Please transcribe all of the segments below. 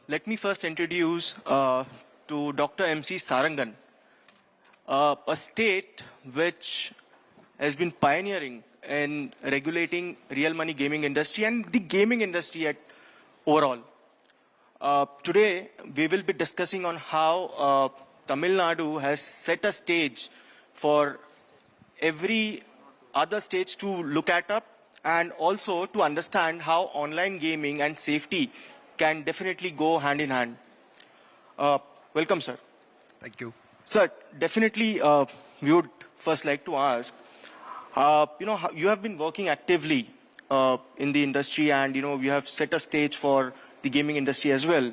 let me first introduce to Dr. MC Sarangan, a state which has been pioneering in regulating real money gaming industry and the gaming industry at overall. Today, we will be discussing on how Tamil Nadu has set a stage for every other states to look at up and also to understand how online gaming and safety can definitely go hand in hand. Welcome, sir. Thank you. Sir, definitely we would first like to ask, you have been working actively in the industry and, you have set a stage for the gaming industry as well.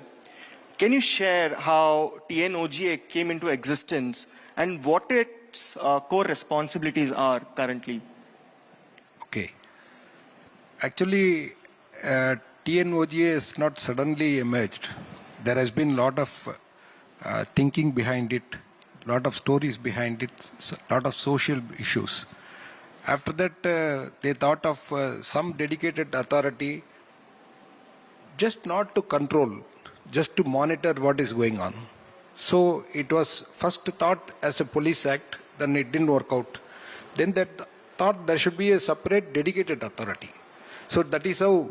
Can you share how TNOGA came into existence and what its core responsibilities are currently? Okay. Actually, TNOGA has not suddenly emerged. There has been a lot of thinking behind it, a lot of stories behind it, a lot of social issues. After that, they thought of some dedicated authority just not to control, just to monitor what is going on. So it was first thought as a police act, then it didn't work out. Then that thought there should be a separate dedicated authority. So that is how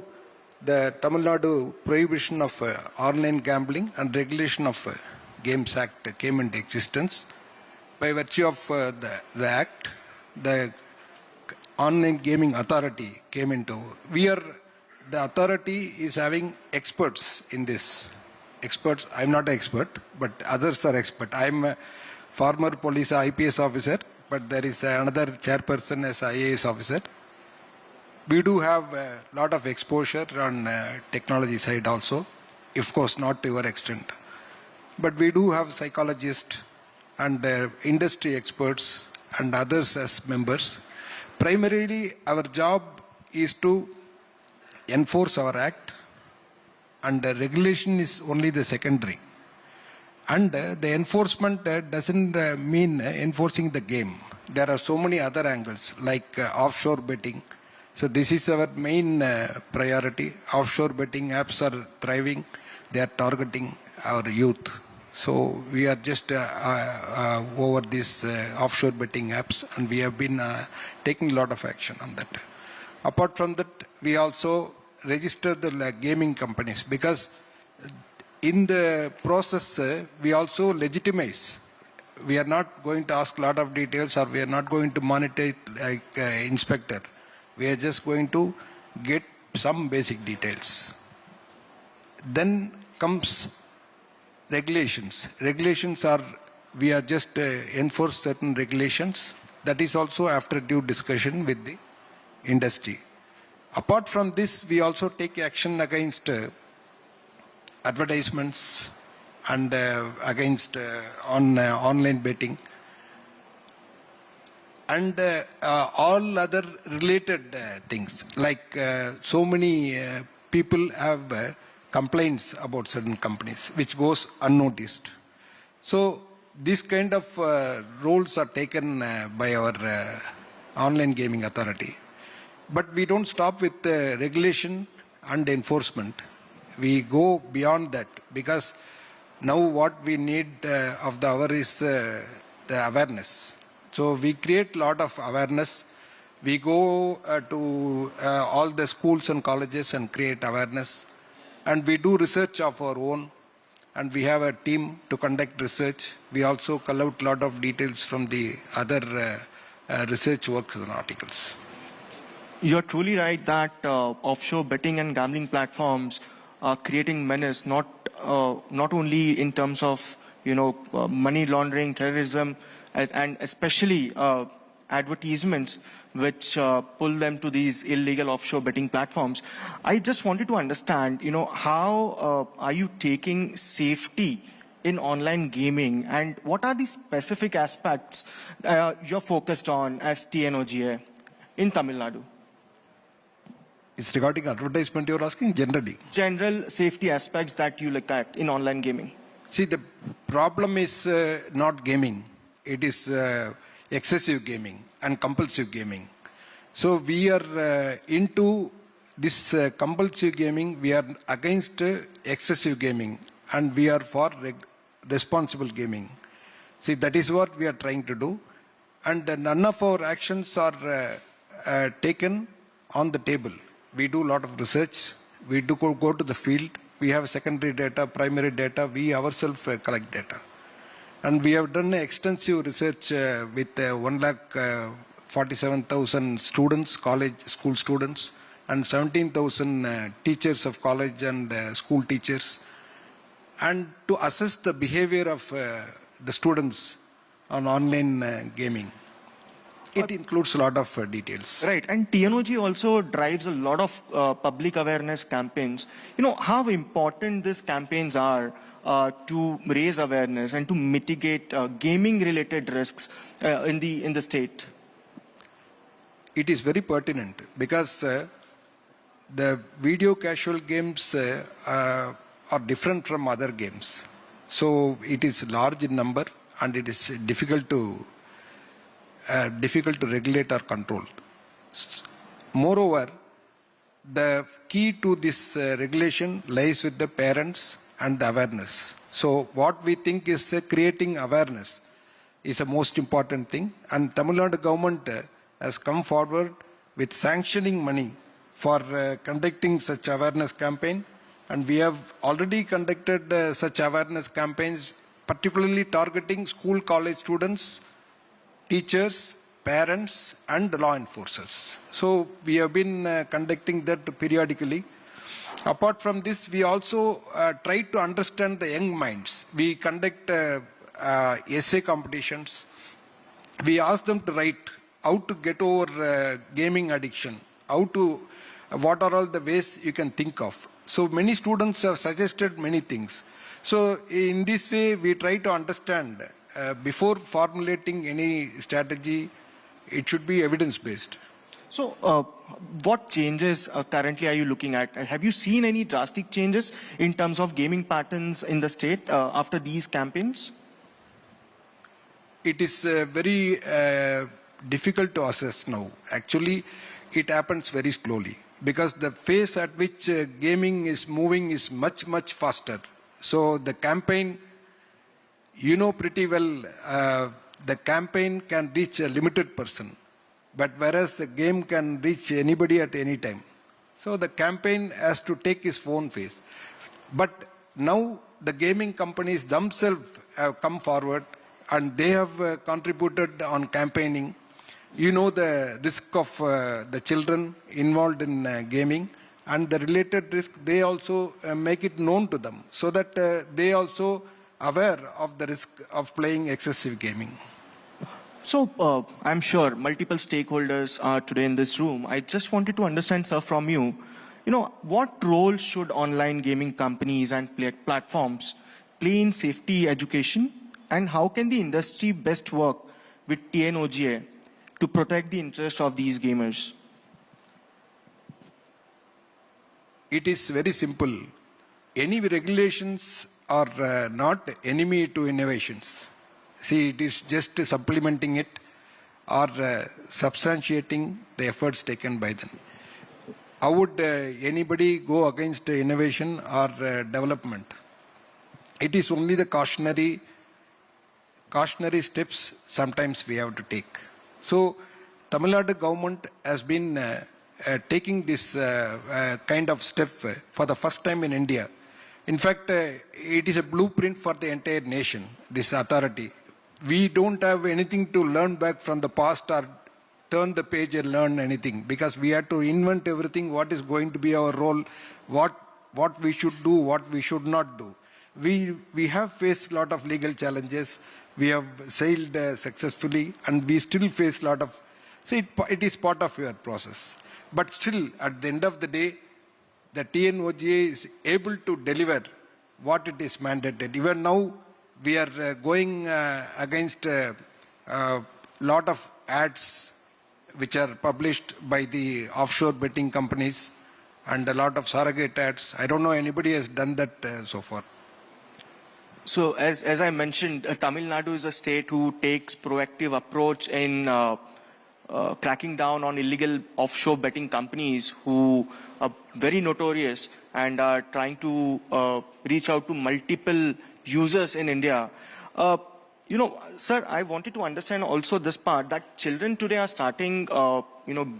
the Tamil Nadu Prohibition of Online Gambling and Regulation of Games Act came into existence. By virtue of the act, the Online Gaming Authority came into. The authority is having experts in this. Experts, I'm not an expert, but others are expert. I'm a former police IPS officer, but there is another chairperson as IAS officer. We do have a lot of exposure on technology side also, of course not to your extent. But we do have psychologists and industry experts and others as members. Primarily, our job is to enforce our act, and regulation is only the secondary. And the enforcement doesn't mean enforcing the game. There are so many other angles like offshore betting. So this is our main priority. Offshore betting apps are thriving. They are targeting our youth. So we are just over these offshore betting apps, and we have been taking a lot of action on that. Apart from that, we also register the gaming companies, because in the process we also legitimize. We are not going to ask a lot of details, or we are not going to monitor it like inspector. We are just going to get some basic details. Then comes regulations. Regulations are, we are just enforce certain regulations. That is also after due discussion with the industry. Apart from this, we also take action against advertisements and against online betting and all other related things. Like so many people have complaints about certain companies, which goes unnoticed. So these kind of roles are taken by our Online Gaming Authority. But we don't stop with regulation and enforcement. We go beyond that, because now what we need of the hour is the awareness. So we create a lot of awareness. We go to all the schools and colleges and create awareness. And we do research of our own. And we have a team to conduct research. We also collect a lot of details from the other research works and articles. You're truly right that offshore betting and gambling platforms are creating menace, not only in terms of money laundering, terrorism, and especially advertisements which pull them to these illegal offshore betting platforms. I just wanted to understand, how are you taking safety in online gaming, and what are the specific aspects you're focused on as TNOGA in Tamil Nadu? It's regarding advertisement you're asking, generally? General safety aspects that you look at in online gaming. See, the problem is not gaming. It is excessive gaming and compulsive gaming. So we are into this compulsive gaming. We are against excessive gaming. and we are for responsible gaming. See, that is what we are trying to do, and none of our actions are taken on the table. We do a lot of research. We do go to the field. We have secondary data, primary data. We ourselves collect data. And we have done extensive research with 1,47,000 students, college, school students, and 17,000 teachers of college and school teachers, and to assess the behavior of the students on online gaming. It includes a lot of details. Right, and TNOG also drives a lot of public awareness campaigns. You know, how important these campaigns are to raise awareness and to mitigate gaming-related risks in the state? It is very pertinent because the video casual games are different from other games. So it is large in number and it is difficult to regulate or control. Moreover, the key to this regulation lies with the parents and the awareness. So what we think is creating awareness is the most important thing, and Tamil Nadu government has come forward with sanctioning money for conducting such awareness campaign, and we have already conducted such awareness campaigns, particularly targeting school college students, teachers, parents, and law enforcers. So we have been conducting that periodically. Apart from this, we also try to understand the young minds. We conduct essay competitions. We ask them to write how to get over gaming addiction, what are all the ways you can think of. So many students have suggested many things. So in this way, we try to understand before formulating any strategy, it should be evidence-based. So what changes currently are you looking at? Have you seen any drastic changes in terms of gaming patterns in the state after these campaigns? It is very difficult to assess now. Actually, it happens very slowly because the phase at which gaming is moving is much, much faster. So the campaign, you know pretty well, the campaign can reach a limited person, but whereas the game can reach anybody at any time. So the campaign has to take its own phase. But now the gaming companies themselves have come forward and they have contributed on campaigning. You know the risk of the children involved in gaming and the related risk, they also make it known to them so that they also aware of the risk of playing excessive gaming. So I'm sure multiple stakeholders are today in this room. I just wanted to understand, sir, from you, what role should online gaming companies and platforms play in safety education, and how can the industry best work with TNOGA to protect the interests of these gamers? It is very simple. Any regulations are not enemy to innovations. See, it is just supplementing it or substantiating the efforts taken by them. How would anybody go against innovation or development? It is only the cautionary steps sometimes we have to take. So, Tamil Nadu government has been taking this kind of step for the first time in India. In fact, it is a blueprint for the entire nation, this authority. We don't have anything to learn back from the past or turn the page and learn anything, because we had to invent everything, what is going to be our role, what we should do, what we should not do. We have faced a lot of legal challenges. We have sailed successfully, and we still face a lot of... See, it is part of your process. But still, at the end of the day, the TNOGA is able to deliver what it is mandated. Even now, we are going against a lot of ads which are published by the offshore betting companies and a lot of surrogate ads. I don't know anybody has done that so far. So as I mentioned, Tamil Nadu is a state who takes proactive approach in cracking down on illegal offshore betting companies who are very notorious and are trying to reach out to multiple users in India. Sir, I wanted to understand also this part that children today are starting,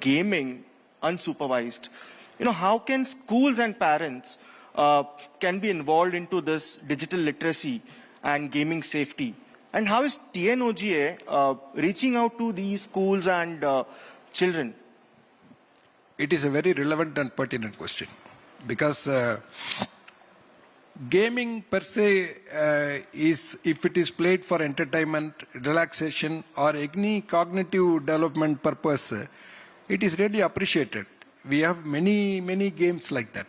gaming unsupervised. How can schools and parents can be involved into this digital literacy and gaming safety? And how is TNOGA reaching out to these schools and children? It is a very relevant and pertinent question because gaming per se is, if it is played for entertainment, relaxation or any cognitive development purpose, it is really appreciated. We have many games like that.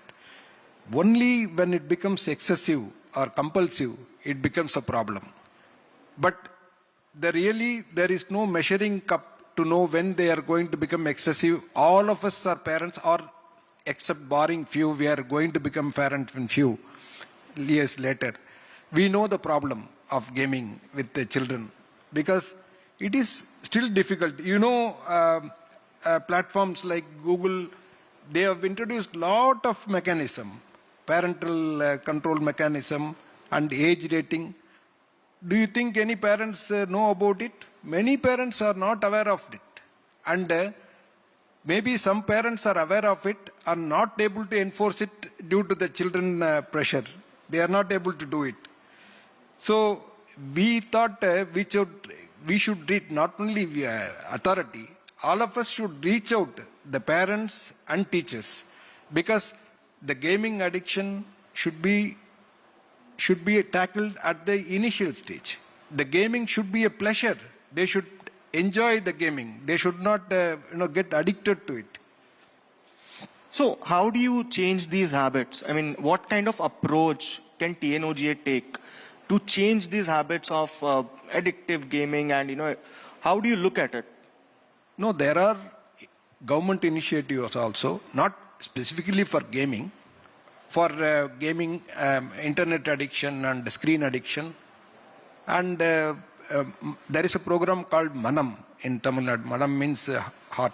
Only when it becomes excessive or compulsive, it becomes a problem. But there is no measuring cup to know when they are going to become excessive. All of us are parents, or except barring few, we are going to become parents in few years later. We know the problem of gaming with the children because it is still difficult. Platforms like Google, they have introduced lot of mechanism, parental control mechanism and age rating. Do you think any parents know about it? Many parents are not aware of it. And maybe some parents are aware of it, are not able to enforce it due to the children pressure. They are not able to do it. So we thought we should reach not only authority, all of us should reach out the parents and teachers, because the gaming addiction should be tackled at the initial stage. The gaming should be a pleasure. They should enjoy the gaming. They should not get addicted to it. So how do you change these habits? I mean, what kind of approach can TNOGA take to change these habits of addictive gaming, and how do you look at it? No, there are government initiatives also, not specifically for gaming, for gaming, internet addiction and screen addiction. And there is a program called Manam in Tamil Nadu. Manam means heart.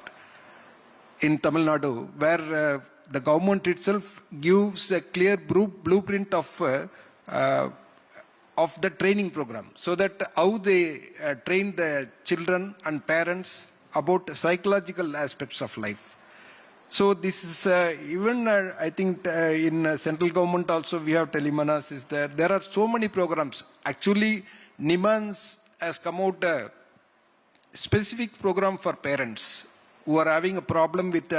In Tamil Nadu, where the government itself gives a clear blueprint of the training program, so that how they train the children and parents about psychological aspects of life. So this is even I think in central government also we have Telemanas is there. There are so many programs. Actually, NIMANS has come out a specific program for parents who are having a problem with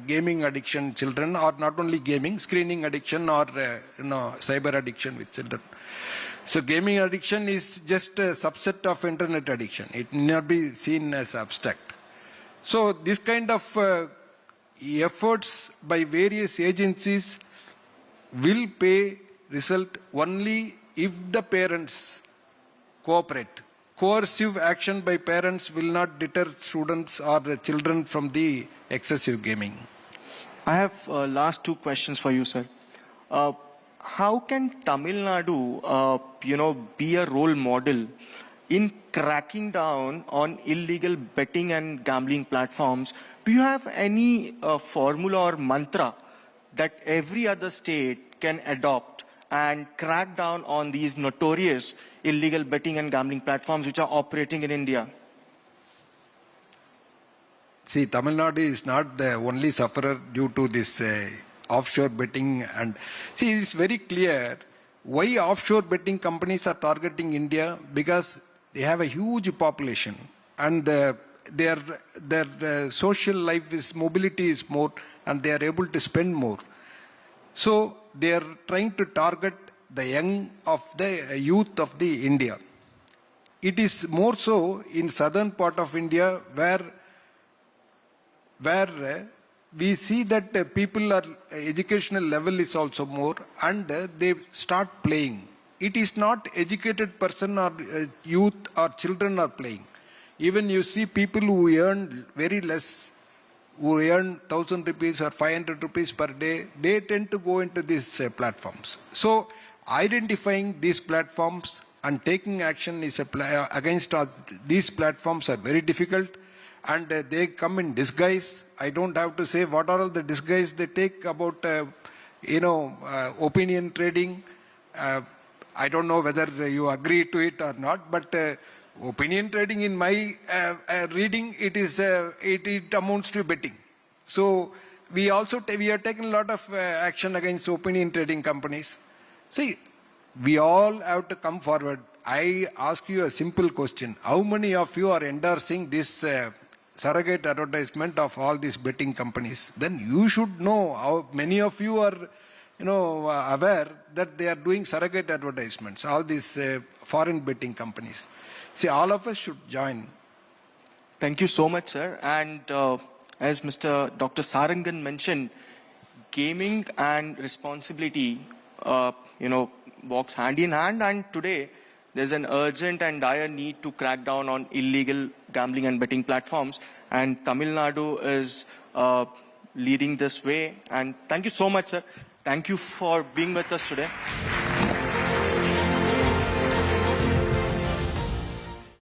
gaming addiction children, or not only gaming, screening addiction or cyber addiction with children. So gaming addiction is just a subset of internet addiction. It need not be seen as abstract. So this kind of efforts by various agencies will pay result only if the parents cooperate. Coercive action by parents will not deter students or the children from the excessive gaming. I have last two questions for you, sir. How can Tamil Nadu, be a role model in cracking down on illegal betting and gambling platforms? Do you have any formula or mantra that every other state can adopt and crack down on these notorious illegal betting and gambling platforms which are operating in India? See, Tamil Nadu is not the only sufferer due to this offshore betting. And see, it's very clear why offshore betting companies are targeting India, because they have a huge population and their social life mobility is more, and they are able to spend more. So they are trying to target the young of the youth of the India. It is more so in southern part of India where we see that people are educational level is also more, and they start playing. It is not educated person or youth or children are playing. Even you see people who earn very less, who earn 1,000 rupees or 500 rupees per day, they tend to go into these platforms. So identifying these platforms and taking action is against these platforms are very difficult, and they come in disguise. I don't have to say what are all the disguise they take about opinion trading. I don't know whether you agree to it or not, but opinion trading, in my reading, it amounts to betting. So we are taking a lot of action against opinion trading companies. See, we all have to come forward. I ask you a simple question. How many of you are endorsing this surrogate advertisement of all these betting companies? Then you should know how many of you are aware that they are doing surrogate advertisements, all these foreign betting companies. See, all of us should join. Thank you so much, sir. And as Mr. Dr. Sarangan mentioned, gaming and responsibility, walks hand in hand. And today, there's an urgent and dire need to crack down on illegal gambling and betting platforms. And Tamil Nadu is leading this way. And thank you so much, sir. Thank you for being with us today.